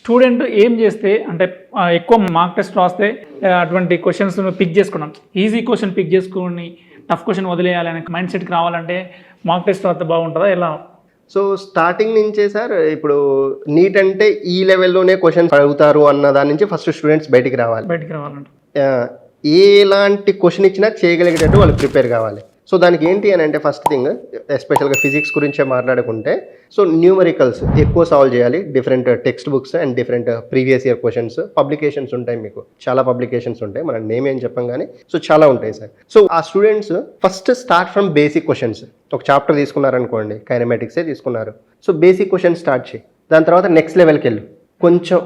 Student ఏం చేస్తే అంటే ఎక్కువ మార్క్ టెస్ట్ రాస్తే అటువంటి క్వశ్చన్స్ పిక్ చేసుకున్నాం, ఈజీ క్వశ్చన్ పిక్ చేసుకుని టఫ్ క్వశ్చన్ వదిలేయాలనే మైండ్ సెట్కి రావాలంటే మార్క్ టెస్ట్ రాస్తే బాగుంటుందా ఎలా? సో స్టార్టింగ్ నుంచే సార్ ఇప్పుడు నీట్ అంటే ఈ లెవెల్లోనే క్వశ్చన్స్ అడుగుతారు అన్న దాని నుంచి ఫస్ట్ స్టూడెంట్స్ బయటికి రావాలంటే ఎలాంటి క్వశ్చన్ ఇచ్చినా చేయగలిగేటట్టు వాళ్ళు ప్రిపేర్ కావాలి. సో దానికి ఏంటి అని అంటే ఫస్ట్ థింగ్ ఎస్పెషల్గా ఫిజిక్స్ గురించే మాట్లాడుకుంటే సో న్యూమరికల్స్ ఎక్కువ సాల్వ్ చేయాలి. Different text books and different previous year questions, publications ఉంటాయి, మీకు చాలా పబ్లికేషన్స్ ఉంటాయి, మనం నేమ్ ఏం చెప్పం కానీ సో చాలా ఉంటాయి సార్. సో ఆ students first start from basic questions. ఒక చాప్టర్ తీసుకున్నారనుకోండి, కైనమెటిక్సే తీసుకున్నారు, సో బేసిక్ క్వశ్చన్ స్టార్ట్ చేయి. దాని తర్వాత నెక్స్ట్ లెవెల్కి వెళ్ళు, కొంచెం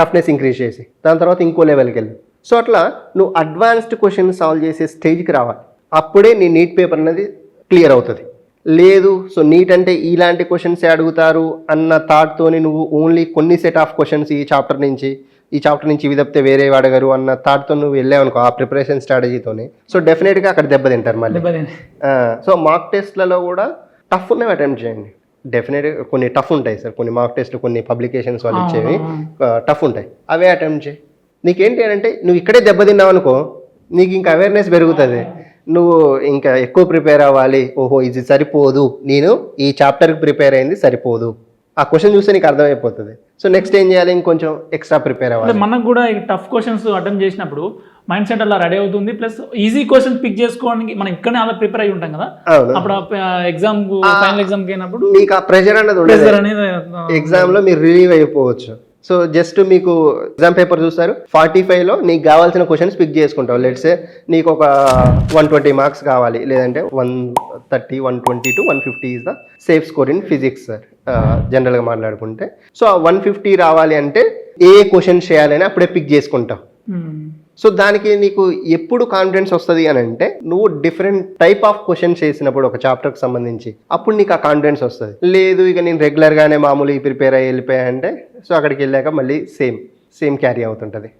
టఫ్నెస్ ఇంక్రీజ్ చేసి దాని తర్వాత ఇంకో లెవెల్కి వెళ్ళు. సో అట్లా నువ్వు అడ్వాన్స్డ్ క్వశ్చన్ సాల్వ్ చేసే స్టేజ్కి రావాలి. అప్పుడే నీ నీట్ పేపర్ అనేది క్లియర్ అవుతుంది. లేదు సో నీట్ అంటే ఇలాంటి క్వశ్చన్సే అడుగుతారు అన్న థాట్తోని నువ్వు ఓన్లీ కొన్ని సెట్ ఆఫ్ క్వశ్చన్స్ ఈ చాప్టర్ నుంచి ఇవి తప్పితే వేరే అడగరు అన్న థాట్తో నువ్వు వెళ్ళావనుకో ఆ ప్రిపరేషన్ స్ట్రాటజీతోని, సో డెఫినెట్గా అక్కడ దెబ్బతింటారు మళ్ళీ. సో మార్క్ టెస్ట్లలో కూడా టఫ్ ఉన్నవి అటెంప్ట్ చేయండి. డెఫినెట్గా కొన్ని టఫ్ ఉంటాయి సార్, కొన్ని మార్క్ టెస్ట్లు కొన్ని పబ్లికేషన్స్ వాళ్ళు ఇచ్చేవి టఫ్ ఉంటాయి, అవే అటెంప్ట్ చేయి. నీకేంటి అని అంటే నువ్వు ఇక్కడే దెబ్బతిన్నావు అనుకో, నీకు ఇంకా అవేర్నెస్ పెరుగుతుంది, నువ్వు ఇంకా ఎక్కువ ప్రిపేర్ అవ్వాలి. ఓహో ఇది సరిపోదు, నేను ఈ చాప్టర్కి ప్రిపేర్ అయింది సరిపోదు, ఆ క్వశ్చన్ చూస్తే నీకు అర్థమైపోతుంది. సో నెక్స్ట్ ఏం చేయాలి, ఇంకొంచెం ఎక్స్ట్రా ప్రిపేర్ అవ్వాలి. మనకు కూడా ఈ టఫ్ క్వశ్చన్స్ అటెంప్ట్ చేసినప్పుడు మైండ్ సెట్ అలా రెడీ అవుతుంది, ప్లస్ ఈజీ క్వశ్చన్ పిక్ చేసుకోవడానికి మనం ఇక్కడనే అలా ప్రిపేర్ అయి ఉంటాం కదా, అప్పుడు ఎగ్జామ్ ఫైనల్ ఎగ్జామ్కి అయినప్పుడు మీకు ఆ ప్రెషర్ అనేది ఉండదు, ఎగ్జామ్లో మీరు రిలీవ్ అయిపోవచ్చు. సో జస్ట్ మీకు ఎగ్జామ్ పేపర్ చూస్తారు, 45లో నీకు కావాల్సిన క్వశ్చన్స్ పిక్ చేసుకుంటావు. లెట్సే నీకు ఒక 120 మార్క్స్ కావాలి, లేదంటే 130, 120 to 150 is the safe score in physics sir జనరల్గా మాట్లాడుకుంటే. సో ఆ 150 రావాలి అంటే ఏ క్వశ్చన్ చేయాలని అప్పుడే పిక్ చేసుకుంటావు. సో దానికి నీకు ఎప్పుడు కాన్ఫిడెన్స్ వస్తుంది అని అంటే నువ్వు డిఫరెంట్ టైప్ ఆఫ్ క్వశ్చన్స్ చేసినప్పుడు ఒక చాప్టర్కి సంబంధించి అప్పుడు నీకు ఆ కాన్ఫిడెన్స్ వస్తుంది. లేదు ఇక నేను రెగ్యులర్గానే మామూలుగా ప్రిపేర్ అయ్యి వెళ్ళిపోయా అంటే సో అక్కడికి వెళ్ళాక మళ్ళీ సేమ్ క్యారీ అవుతుంటుంది.